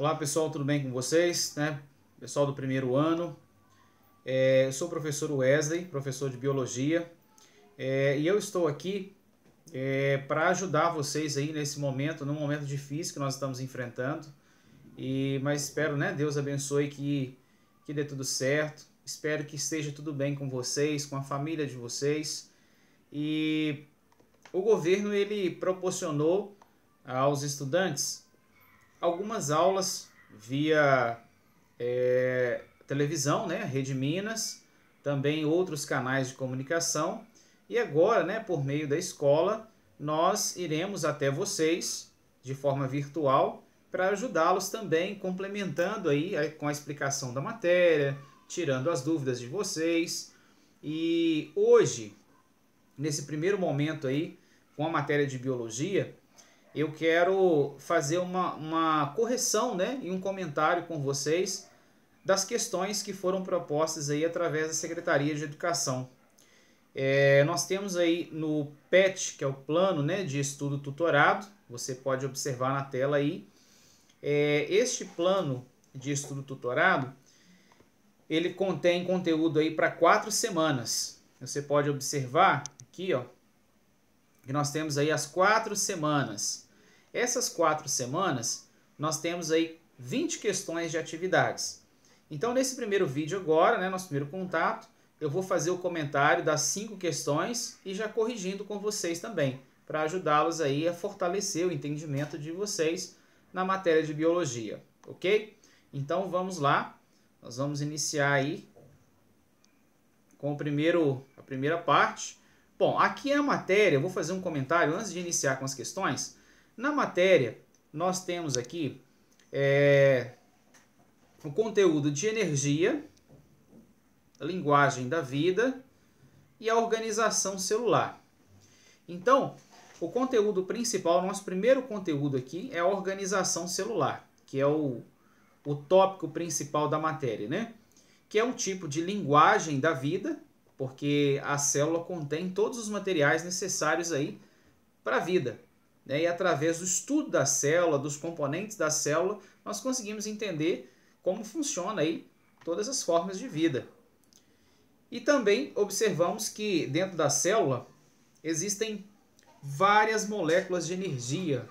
Olá pessoal, tudo bem com vocês? Pessoal do primeiro ano, eu sou o professor Wesley, professor de Biologia, e eu estou aqui para ajudar vocês aí nesse momento, num momento difícil que nós estamos enfrentando, mas espero, Deus abençoe que dê tudo certo, espero que esteja tudo bem com vocês, com a família de vocês, e o governo ele proporcionou aos estudantes algumas aulas via televisão, Rede Minas, também outros canais de comunicação. E agora, por meio da escola, nós iremos até vocês de forma virtual para ajudá-los também, complementando aí com a explicação da matéria, tirando as dúvidas de vocês. E hoje, nesse primeiro momento aí, com a matéria de biologia, eu quero fazer uma correção, e um comentário com vocês das questões que foram propostas aí através da Secretaria de Educação. Nós temos aí no PET, que é o Plano de Estudo Tutorado, você pode observar na tela aí, este Plano de Estudo Tutorado, ele contém conteúdo aí para 4 semanas. Você pode observar aqui, ó, que nós temos aí as 4 semanas. Essas 4 semanas, nós temos aí 20 questões de atividades. Então, nesse primeiro vídeo agora, nosso primeiro contato, eu vou fazer o comentário das 5 questões e já corrigindo com vocês também, para ajudá-los aí a fortalecer o entendimento de vocês na matéria de biologia, ok? Então, vamos lá. Nós vamos iniciar aí com a primeira parte. Bom, aqui é a matéria, eu vou fazer um comentário antes de iniciar com as questões. Na matéria, nós temos aqui o conteúdo de energia, a linguagem da vida e a organização celular. Então, o conteúdo principal, nosso primeiro conteúdo aqui é a organização celular, que é o tópico principal da matéria, que é um tipo de linguagem da vida, porque a célula contém todos os materiais necessários aí para a vida. E através do estudo da célula, dos componentes da célula, nós conseguimos entender como funciona aí todas as formas de vida. E também observamos que dentro da célula existem várias moléculas de energia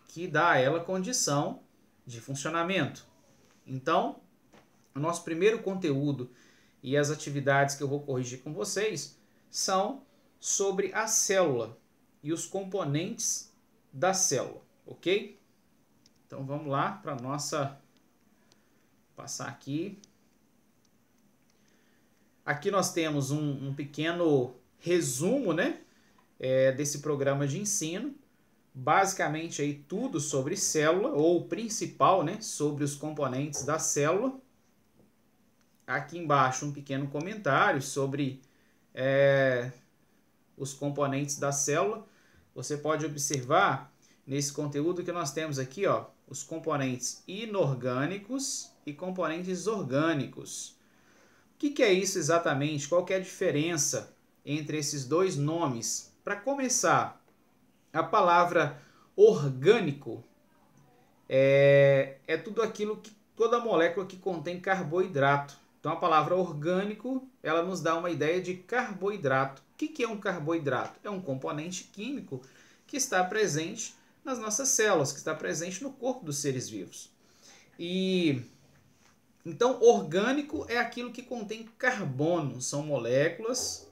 que dá a ela condição de funcionamento. Então, o nosso primeiro conteúdo e as atividades que eu vou corrigir com vocês são sobre a célula e os componentes da célula, ok? Então vamos lá para nossa... Passar aqui. Aqui nós temos um pequeno resumo, desse programa de ensino. Basicamente aí tudo sobre célula, ou o principal, sobre os componentes da célula. Aqui embaixo um pequeno comentário sobre os componentes da célula. Você pode observar nesse conteúdo que nós temos aqui, ó, os componentes inorgânicos e componentes orgânicos. O que é isso exatamente? Qual que é a diferença entre esses dois nomes? Para começar, a palavra orgânico é tudo aquilo toda molécula que contém carboidrato. Então a palavra orgânico, ela nos dá uma ideia de carboidrato. O que é um carboidrato? É um componente químico que está presente nas nossas células, que está presente no corpo dos seres vivos. Então, orgânico é aquilo que contém carbono. São moléculas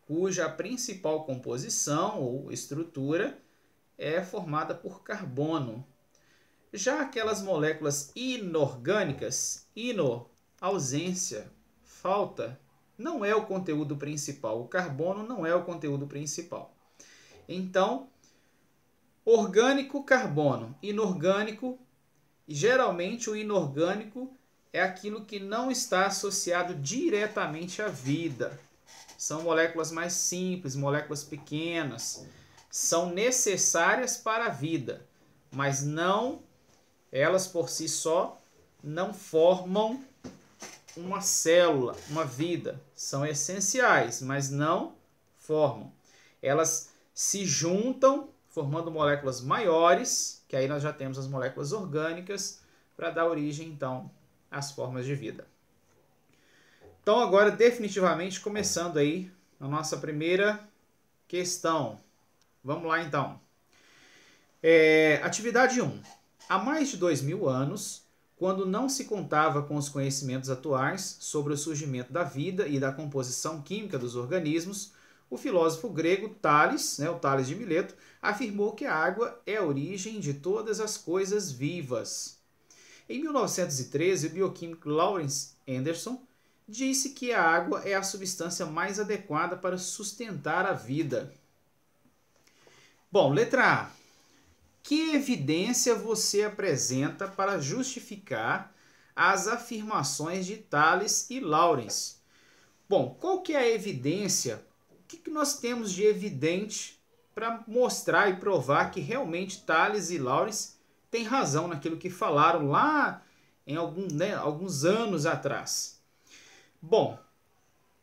cuja principal composição ou estrutura é formada por carbono. Já aquelas moléculas inorgânicas, ausência, falta, não é o conteúdo principal. O carbono não é o conteúdo principal. Então, orgânico, carbono. Inorgânico, geralmente o inorgânico é aquilo que não está associado diretamente à vida. São moléculas mais simples, moléculas pequenas. São necessárias para a vida, mas não, elas por si só não formam uma célula, uma vida. São essenciais, mas não formam. Elas se juntam formando moléculas maiores, que aí nós já temos as moléculas orgânicas, para dar origem, então, às formas de vida. Então, agora, definitivamente, começando aí a nossa primeira questão. Vamos lá, então. Atividade 1. Há mais de 2000 anos, quando não se contava com os conhecimentos atuais sobre o surgimento da vida e da composição química dos organismos, o filósofo grego Tales, o Tales de Mileto, afirmou que a água é a origem de todas as coisas vivas. Em 1913, o bioquímico Lawrence Anderson disse que a água é a substância mais adequada para sustentar a vida. Bom, letra A. Que evidência você apresenta para justificar as afirmações de Tales e Lawrence? Bom, qual que é a evidência? O que nós temos de evidente para mostrar e provar que realmente Tales e Lawrence têm razão naquilo que falaram lá em alguns anos atrás? Bom,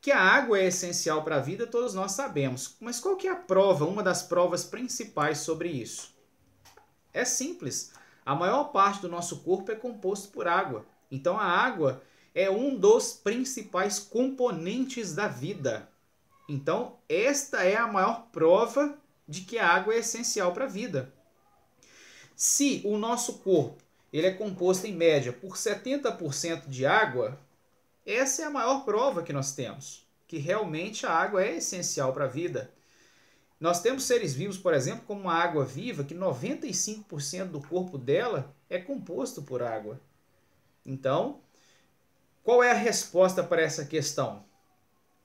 que a água é essencial para a vida, todos nós sabemos. Mas qual que é a prova, uma das provas principais sobre isso? É simples. A maior parte do nosso corpo é composto por água. Então a água é um dos principais componentes da vida. Então esta é a maior prova de que a água é essencial para a vida. Se o nosso corpo ele é composto em média por 70% de água, essa é a maior prova que nós temos, que realmente a água é essencial para a vida. Nós temos seres vivos, por exemplo, como a água viva, que 95% do corpo dela é composto por água. Então, qual é a resposta para essa questão?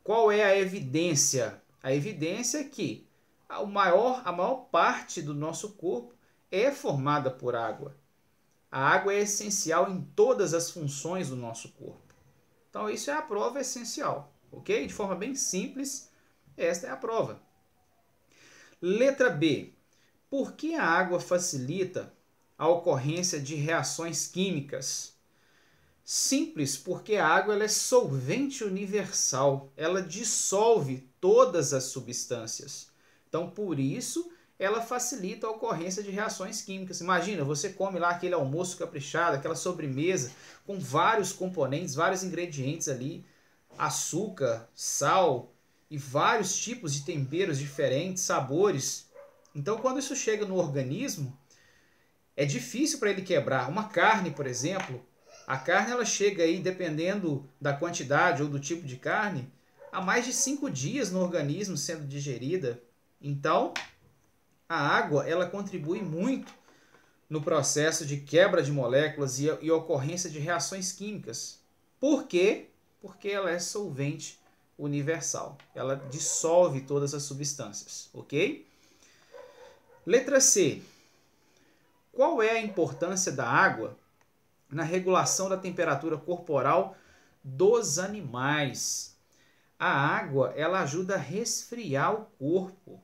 Qual é a evidência? A evidência é que a maior parte do nosso corpo é formada por água. A água é essencial em todas as funções do nosso corpo. Então, isso é a prova essencial, ok? De forma bem simples, esta é a prova. Letra B. Por que a água facilita a ocorrência de reações químicas? Simples, porque a água ela é solvente universal. Ela dissolve todas as substâncias. Então, por isso, ela facilita a ocorrência de reações químicas. Imagina, você come lá aquele almoço caprichado, aquela sobremesa com vários componentes, vários ingredientes ali, açúcar, sal e vários tipos de temperos diferentes, sabores. Então, quando isso chega no organismo, é difícil para ele quebrar. Uma carne, por exemplo, a carne ela chega aí, dependendo da quantidade ou do tipo de carne, a mais de 5 dias no organismo sendo digerida. Então, a água ela contribui muito no processo de quebra de moléculas e ocorrência de reações químicas. Por quê? Porque ela é solvente universal. Ela dissolve todas as substâncias, ok? Letra C. Qual é a importância da água na regulação da temperatura corporal dos animais? A água ela ajuda a resfriar o corpo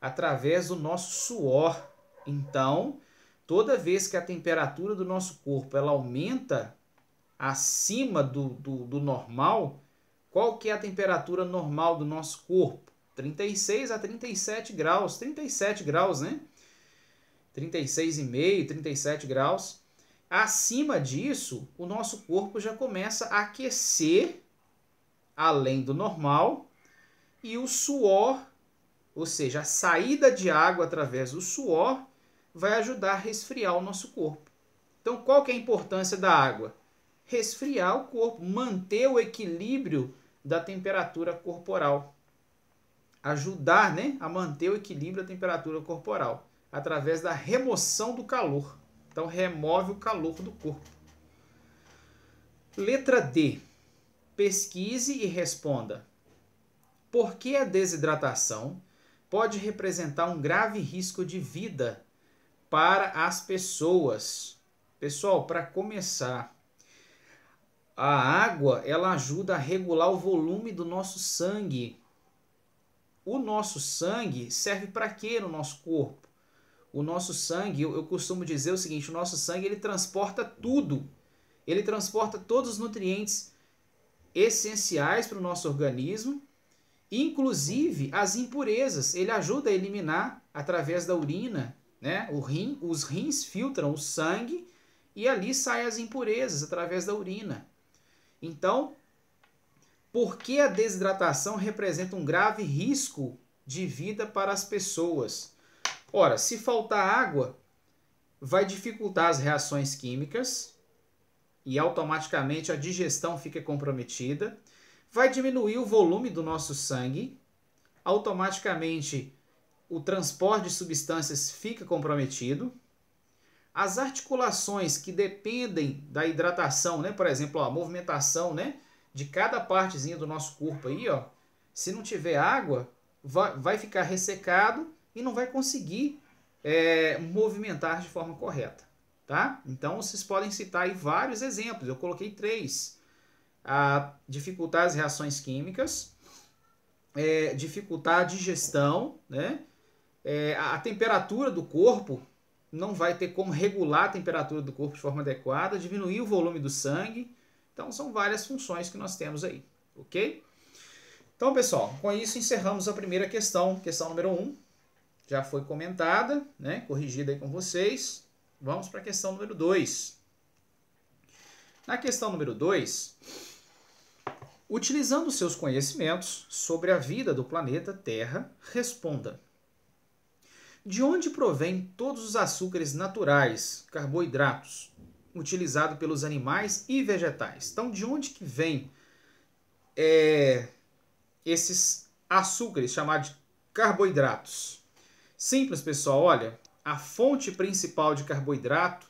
através do nosso suor. Então, toda vez que a temperatura do nosso corpo ela aumenta acima do normal, qual que é a temperatura normal do nosso corpo? 36 a 37 graus. 37 graus, né? 36,5, 37 graus. Acima disso, o nosso corpo já começa a aquecer além do normal e o suor, ou seja, a saída de água através do suor, vai ajudar a resfriar o nosso corpo. Então, qual que é a importância da água? Resfriar o corpo, manter o equilíbrio da temperatura corporal. Ajudar, a manter o equilíbrio da temperatura corporal, através da remoção do calor. Então, remove o calor do corpo. Letra D. Pesquise e responda. Por que a desidratação pode representar um grave risco de vida para as pessoas? Pessoal, para começar, a água ela ajuda a regular o volume do nosso sangue. O nosso sangue serve para quê no nosso corpo? O nosso sangue, eu costumo dizer o seguinte, o nosso sangue ele transporta tudo. Ele transporta todos os nutrientes essenciais para o nosso organismo, inclusive as impurezas. Ele ajuda a eliminar através da urina, né? Os rins filtram o sangue e ali saem as impurezas através da urina. Então, por que a desidratação representa um grave risco de vida para as pessoas? Ora, se faltar água, vai dificultar as reações químicas e automaticamente a digestão fica comprometida, vai diminuir o volume do nosso sangue, automaticamente o transporte de substâncias fica comprometido, as articulações que dependem da hidratação, né? Por exemplo, a movimentação, né? De cada partezinha do nosso corpo aí, ó, se não tiver água, vai ficar ressecado e não vai conseguir movimentar de forma correta, tá? Então, vocês podem citar aí vários exemplos, eu coloquei 3. Dificultar as reações químicas, dificultar a digestão, né? A temperatura do corpo, não vai ter como regular a temperatura do corpo de forma adequada, diminuir o volume do sangue. Então, são várias funções que nós temos aí, ok? Então, pessoal, com isso encerramos a primeira questão, questão número 1. Já foi comentada, né? Corrigida aí com vocês. Vamos para a questão número 2. Na questão número 2, utilizando seus conhecimentos sobre a vida do planeta Terra, responda: de onde provém todos os açúcares naturais, carboidratos, utilizados pelos animais e vegetais? Então, de onde que vem esses açúcares chamados de carboidratos? Simples, pessoal. Olha, a fonte principal de carboidrato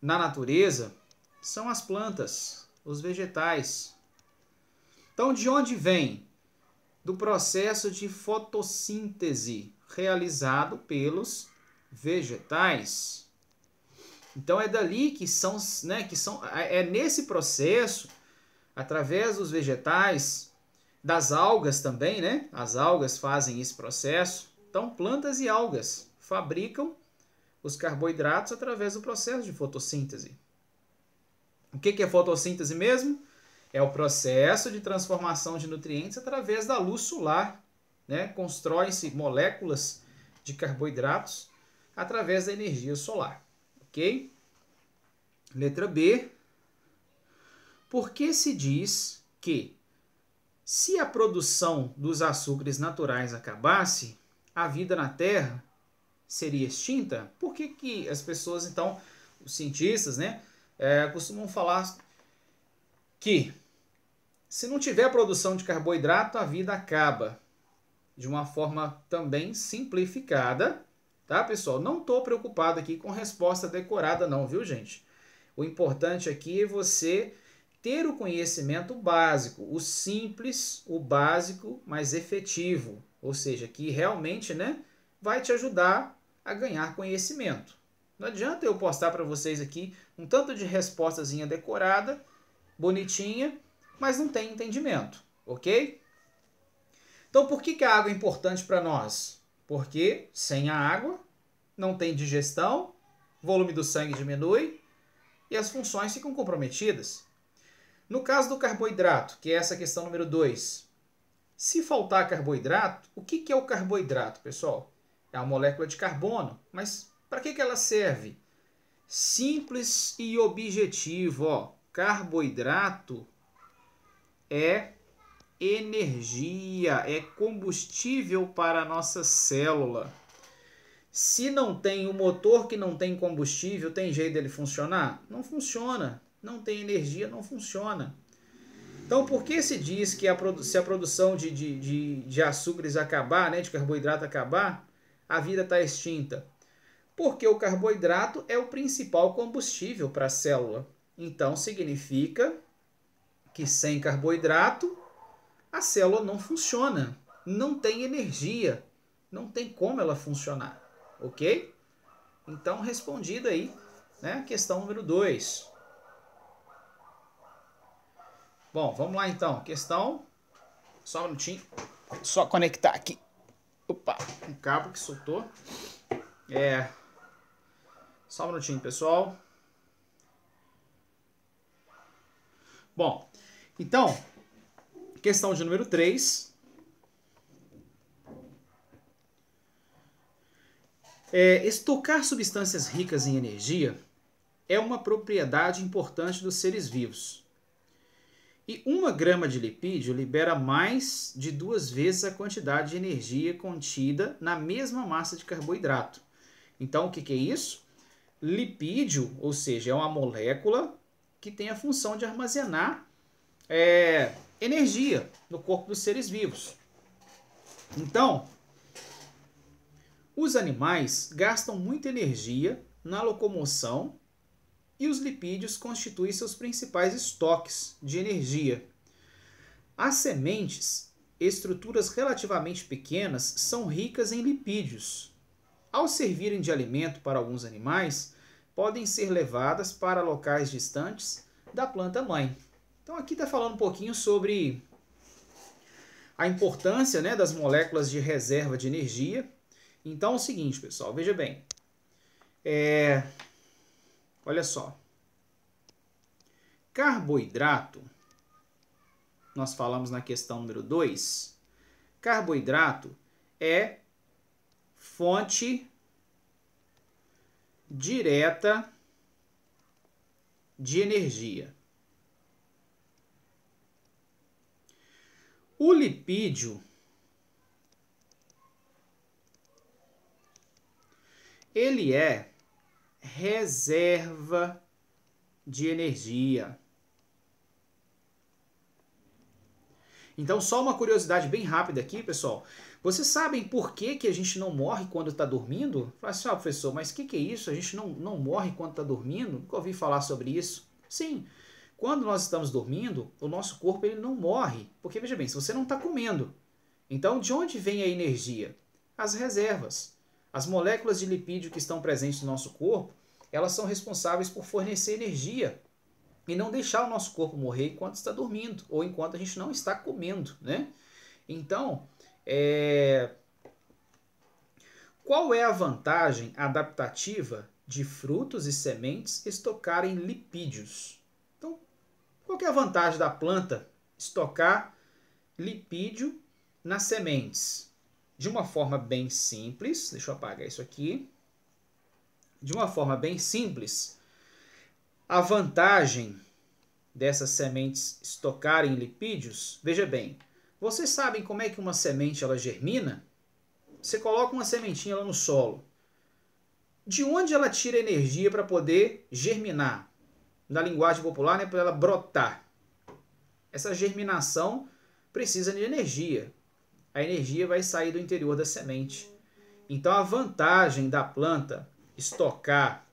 na natureza são as plantas, os vegetais. Então, de onde vem? Do processo de fotossíntese realizado pelos vegetais. Então, é dali que são, né, é nesse processo, através dos vegetais, das algas também, né? As algas fazem esse processo. Então, plantas e algas fabricam os carboidratos através do processo de fotossíntese. O que é fotossíntese mesmo? É o processo de transformação de nutrientes através da luz solar, né? Constroem-se moléculas de carboidratos através da energia solar, ok? Letra B. Por que se diz que, se a produção dos açúcares naturais acabasse, a vida na Terra seria extinta? Por que as pessoas, então, os cientistas, né, costumam falar que, se não tiver produção de carboidrato, a vida acaba? De uma forma também simplificada, tá, pessoal? Não estou preocupado aqui com resposta decorada não, viu, gente? O importante aqui é você ter o conhecimento básico, o simples, o básico, mas efetivo. Ou seja, que realmente, né, vai te ajudar a ganhar conhecimento. Não adianta eu postar para vocês aqui um tanto de respostazinha decorada, bonitinha, mas não tem entendimento, ok? Então, por que a água é importante para nós? Porque sem a água não tem digestão, o volume do sangue diminui e as funções ficam comprometidas. No caso do carboidrato, que é essa questão número 2, se faltar carboidrato, o que é o carboidrato, pessoal? É uma molécula de carbono, mas para que ela serve? Simples e objetivo, ó. Carboidrato é energia, é combustível para a nossa célula. Se não tem o motor que não tem combustível, tem jeito dele funcionar? Não funciona. Não tem energia, não funciona. Então, por que se diz que se a produção de açúcares acabar, né, de carboidrato acabar, a vida está extinta? Porque o carboidrato é o principal combustível para a célula. Então, significa que sem carboidrato, a célula não funciona, não tem energia, não tem como ela funcionar, ok? Então, respondida aí, né, questão número 2. Bom, vamos lá então, questão, só um minutinho, só conectar aqui, opa, um cabo que soltou, só um minutinho, pessoal. Bom, então, questão de número 3. Estocar substâncias ricas em energia é uma propriedade importante dos seres vivos. E 1 grama de lipídio libera mais de 2 vezes a quantidade de energia contida na mesma massa de carboidrato. Então, o que é isso? Lipídio, ou seja, é uma molécula que tem a função de armazenar energia no corpo dos seres vivos. Então, os animais gastam muita energia na locomoção e os lipídios constituem seus principais estoques de energia. As sementes, estruturas relativamente pequenas, são ricas em lipídios. Ao servirem de alimento para alguns animais, podem ser levadas para locais distantes da planta-mãe. Então aqui está falando um pouquinho sobre a importância, né, das moléculas de reserva de energia. Então é o seguinte, pessoal, veja bem. Olha só. Carboidrato, nós falamos na questão número 2, carboidrato é fonte direta de energia. O lipídio ele é reserva de energia. Então, só uma curiosidade bem rápida aqui, pessoal. Vocês sabem por que a gente não morre quando está dormindo? Fala assim, professor, mas o que é isso? A gente não morre quando está dormindo? Nunca ouvi falar sobre isso. Sim, quando nós estamos dormindo, o nosso corpo ele não morre. Porque, veja bem, se você não está comendo, então de onde vem a energia? As reservas. As moléculas de lipídio que estão presentes no nosso corpo, elas são responsáveis por fornecer energia e não deixar o nosso corpo morrer enquanto está dormindo ou enquanto a gente não está comendo, né? Então, qual é a vantagem adaptativa de frutos e sementes estocarem lipídios? Então, qual que é a vantagem da planta estocar lipídio nas sementes? De uma forma bem simples, deixa eu apagar isso aqui. De uma forma bem simples, a vantagem dessas sementes estocarem lipídios, veja bem, vocês sabem como é que uma semente ela germina? Você coloca uma sementinha lá no solo. De onde ela tira energia para poder germinar? Na linguagem popular, né, para ela brotar. Essa germinação precisa de energia. A energia vai sair do interior da semente. Então a vantagem da planta estocar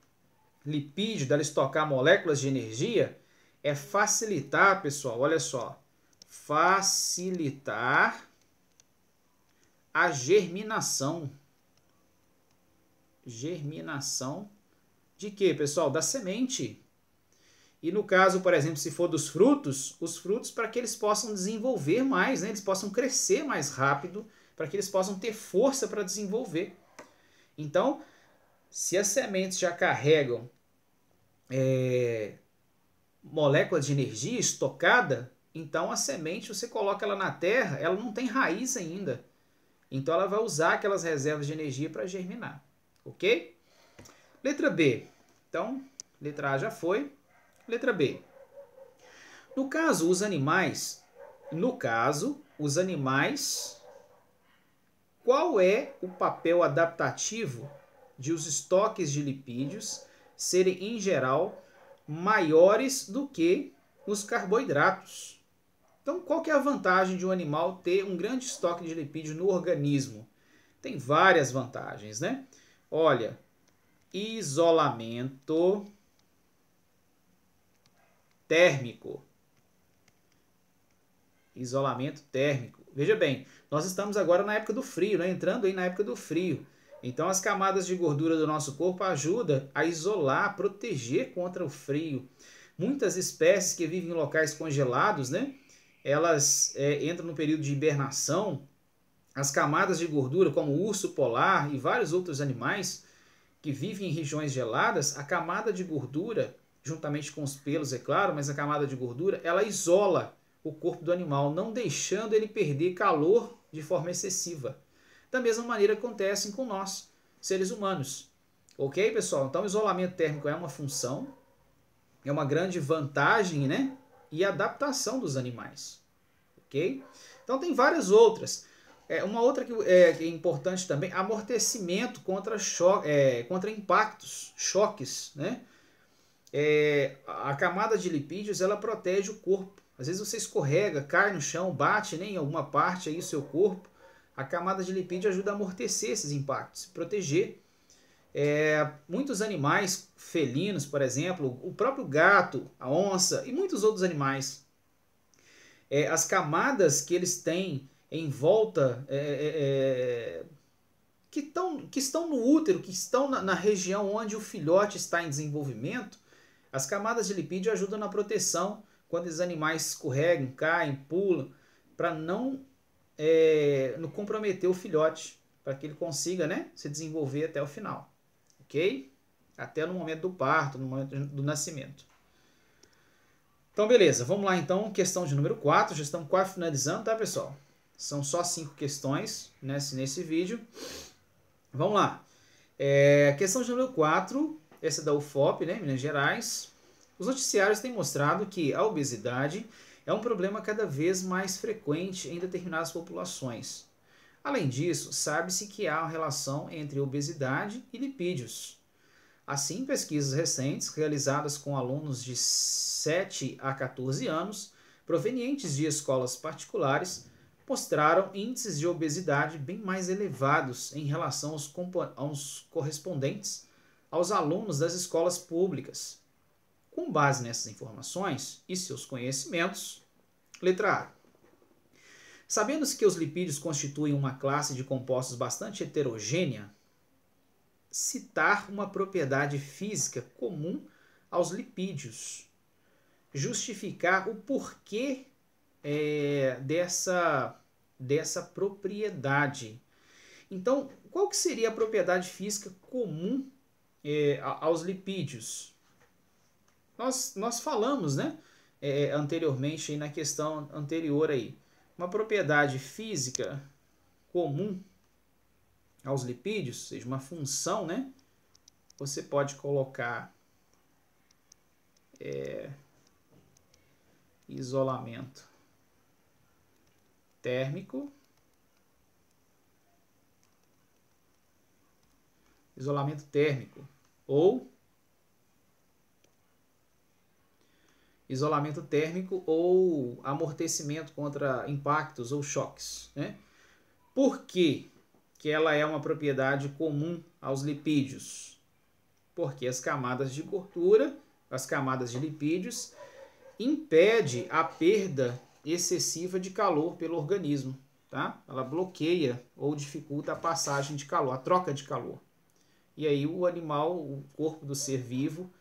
lipídio, dela estocar moléculas de energia, é facilitar, pessoal, olha só, facilitar a germinação. Germinação de quê, pessoal? Da semente. E no caso, por exemplo, se for dos frutos, os frutos para que eles possam desenvolver mais, né? Eles possam crescer mais rápido, para que eles possam ter força para desenvolver. Então, se as sementes já carregam moléculas de energia estocada, então a semente, você coloca ela na terra, ela não tem raiz ainda. Então ela vai usar aquelas reservas de energia para germinar. Ok? Letra B. Então, letra A já foi. Letra B. No caso, os animais, qual é o papel adaptativo de os estoques de lipídios serem, em geral, maiores do que os carboidratos? Então, qual que é a vantagem de um animal ter um grande estoque de lipídio no organismo? Tem várias vantagens, né? Olha, isolamento térmico. Isolamento térmico. Veja bem, nós estamos agora na época do frio, né? Entrando aí na época do frio. Então as camadas de gordura do nosso corpo ajudam a isolar, a proteger contra o frio. Muitas espécies que vivem em locais congelados, né? Elas entram no período de hibernação. As camadas de gordura, como o urso polar e vários outros animais que vivem em regiões geladas, a camada de gordura, juntamente com os pelos, é claro, mas a camada de gordura, ela isola o corpo do animal, não deixando ele perder calor de forma excessiva. Da mesma maneira acontece com nós, seres humanos. Ok, pessoal? Então, o isolamento térmico é uma função, é uma grande vantagem, né? E adaptação dos animais. Ok? Então tem várias outras. Uma outra que é importante também, amortecimento contra impactos, choques, né? A camada de lipídios, ela protege o corpo. Às vezes você escorrega, cai no chão, bate, né, em alguma parte aí do seu corpo. A camada de lipídio ajuda a amortecer esses impactos, proteger. Muitos animais felinos, por exemplo, o próprio gato, a onça e muitos outros animais, as camadas que eles têm em volta, que estão no útero, que estão na região onde o filhote está em desenvolvimento, as camadas de lipídio ajudam na proteção quando os animais escorregam, caem, pulam, para não comprometer o filhote, para que ele consiga, né, se desenvolver até o final. Ok? Até no momento do parto, no momento do nascimento. Então, beleza. Vamos lá, então. Questão de número 4. Já estamos quase finalizando, tá, pessoal? São só 5 questões nesse vídeo. Vamos lá. Questão de número 4. Essa é da UFOP, né, Minas Gerais. Os noticiários têm mostrado que a obesidade é um problema cada vez mais frequente em determinadas populações. Além disso, sabe-se que há uma relação entre obesidade e lipídios. Assim, pesquisas recentes realizadas com alunos de 7 a 14 anos, provenientes de escolas particulares, mostraram índices de obesidade bem mais elevados em relação aos correspondentes aos alunos das escolas públicas. Com base nessas informações e seus conhecimentos, letra A. Sabendo-se que os lipídios constituem uma classe de compostos bastante heterogênea, citar uma propriedade física comum aos lipídios. Justificar o porquê dessa propriedade. Então, qual que seria a propriedade física comum aos lipídios? Nós falamos, né, anteriormente, aí na questão anterior, aí, uma propriedade física comum aos lipídios, ou seja, uma função, né, você pode colocar isolamento térmico, ou isolamento térmico ou amortecimento contra impactos ou choques, né? Por que ela é uma propriedade comum aos lipídios? Porque as camadas de gordura, as camadas de lipídios, impede a perda excessiva de calor pelo organismo, tá? Ela bloqueia ou dificulta a passagem de calor, a troca de calor. E aí o animal, o corpo do ser vivo,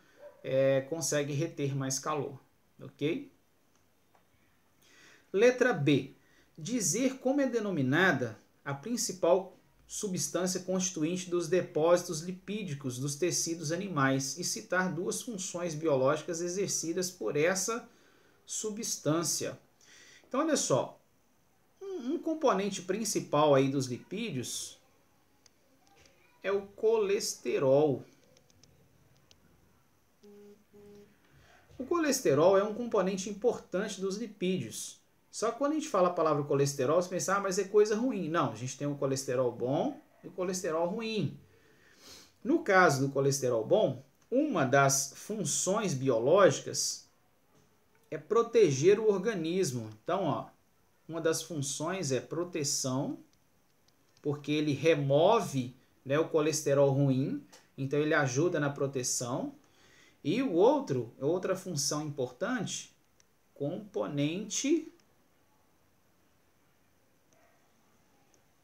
consegue reter mais calor, ok? Letra B. Dizer como é denominada a principal substância constituinte dos depósitos lipídicos dos tecidos animais e citar 2 funções biológicas exercidas por essa substância. Então, olha só, um componente principal aí dos lipídios é o colesterol. O colesterol é um componente importante dos lipídios. Só que quando a gente fala a palavra colesterol, você pensa, mas é coisa ruim. Não, a gente tem o colesterol bom e o colesterol ruim. No caso do colesterol bom, uma das funções biológicas é proteger o organismo. Então, ó, uma das funções é proteção, porque ele remove, né, o colesterol ruim, então ele ajuda na proteção. E outra função importante, componente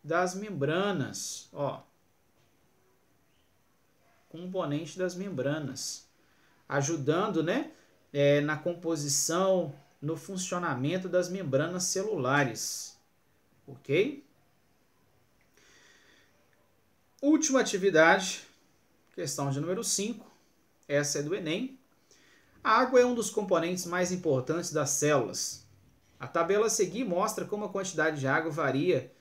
das membranas, ó, componente das membranas, ajudando, né, na composição, no funcionamento das membranas celulares, ok? Última atividade, questão de número 5, essa é do Enem. A água é um dos componentes mais importantes das células. A tabela a seguir mostra como a quantidade de água varia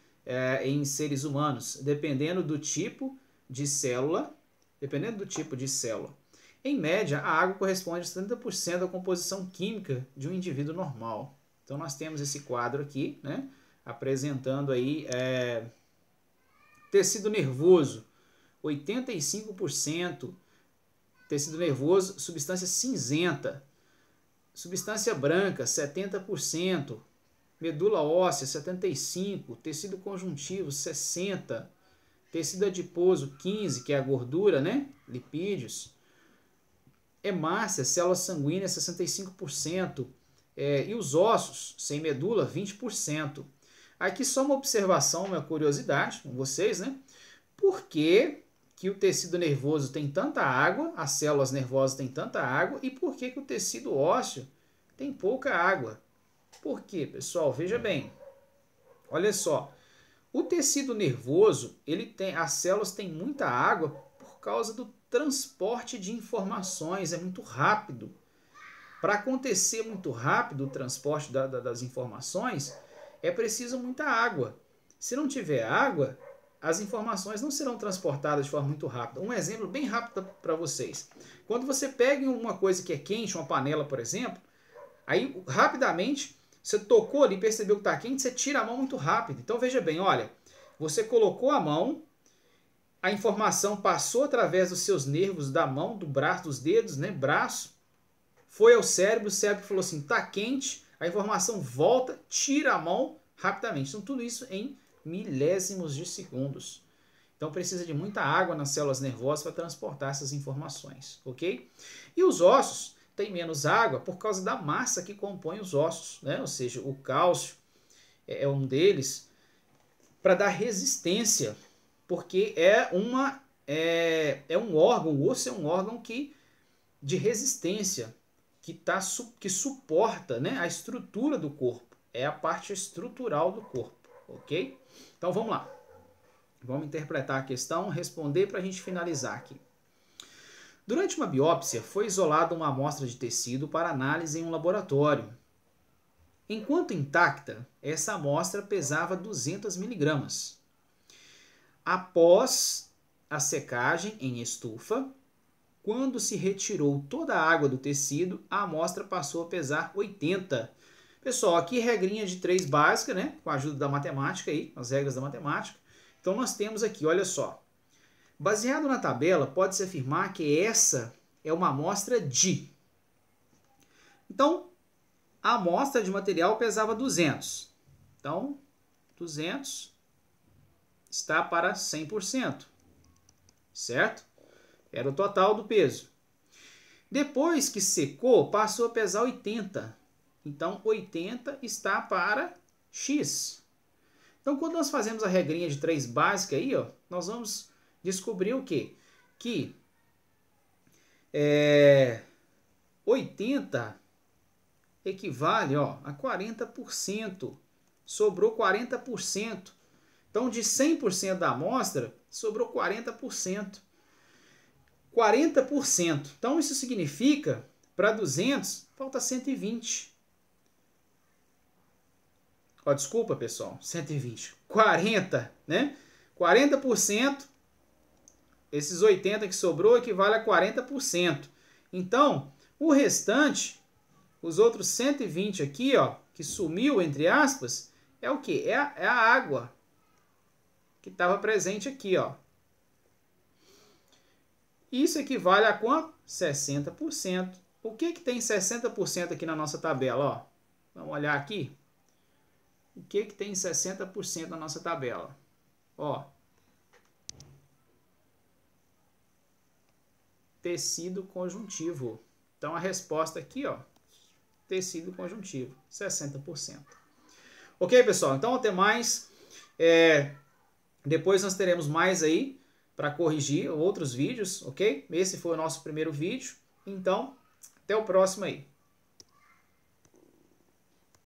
em seres humanos, dependendo do tipo de célula. Em média, a água corresponde a 70% da composição química de um indivíduo normal. Então, nós temos esse quadro aqui, né, apresentando aí tecido nervoso, 85%, tecido nervoso, substância cinzenta, substância branca, 70%, medula óssea, 75%, tecido conjuntivo, 60%, tecido adiposo, 15%, que é a gordura, né, lipídios, hemácia, células sanguíneas, 65%, e os ossos, sem medula, 20%. Aqui só uma observação, uma curiosidade com vocês, né? Por que o tecido nervoso tem tanta água, as células nervosas têm tanta água, e por que o tecido ósseo tem pouca água? Por quê, pessoal? Veja bem, olha só, o tecido nervoso, as células têm muita água por causa do transporte de informações, é muito rápido. Para acontecer muito rápido o transporte das informações, é preciso muita água. Se não tiver água, as informações não serão transportadas de forma muito rápida. Um exemplo bem rápido para vocês. Quando você pega uma coisa que é quente, uma panela, por exemplo, aí rapidamente você tocou ali, percebeu que está quente, você tira a mão muito rápido. Então veja bem, olha, você colocou a mão, a informação passou através dos seus nervos da mão, do braço, dos dedos, né, braço, foi ao cérebro, o cérebro falou assim, está quente, a informação volta, tira a mão rapidamente. Então tudo isso em milésimos de segundos. Então precisa de muita água nas células nervosas para transportar essas informações, ok? E os ossos têm menos água por causa da massa que compõe os ossos, né? Ou seja, o cálcio é um deles, para dar resistência, porque é um órgão, o osso é um órgão de resistência, que suporta, né, a estrutura do corpo, é a parte estrutural do corpo, ok? Então vamos lá, vamos interpretar a questão, responder para a gente finalizar aqui. Durante uma biópsia, foi isolada uma amostra de tecido para análise em um laboratório. Enquanto intacta, essa amostra pesava 200 miligramas. Após a secagem em estufa, quando se retirou toda a água do tecido, a amostra passou a pesar 80. Pessoal, aqui regrinha de 3 básica, né? Com a ajuda da matemática aí, as regras da matemática. Então nós temos aqui, olha só. Baseado na tabela, pode-se afirmar que essa é uma amostra de. Então, a amostra de material pesava 200. Então, 200 está para 100%. Certo? Era o total do peso. Depois que secou, passou a pesar 80. Então, 80 está para X. Então, quando nós fazemos a regrinha de 3 básica aí, ó, nós vamos descobrir o quê? Que 80 equivale, ó, a 40%. Sobrou 40%. Então, de 100% da amostra, sobrou 40%. 40%. Então, isso significa, para 200, falta 120. Ó, desculpa, pessoal, 120. 40, né? 40%, esses 80 que sobrou equivale a 40%. Então, o restante, os outros 120 aqui, ó, que sumiu, entre aspas, é o quê? É a água que estava presente aqui, ó. Isso equivale a quanto? 60%. O que tem 60% aqui na nossa tabela? Ó? Vamos olhar aqui. O que tem 60% na nossa tabela? Ó. Tecido conjuntivo. Então a resposta aqui, ó, tecido conjuntivo, 60%. Ok, pessoal? Então até mais. Depois nós teremos mais aí para corrigir outros vídeos, ok? Esse foi o nosso primeiro vídeo. Então, até o próximo aí.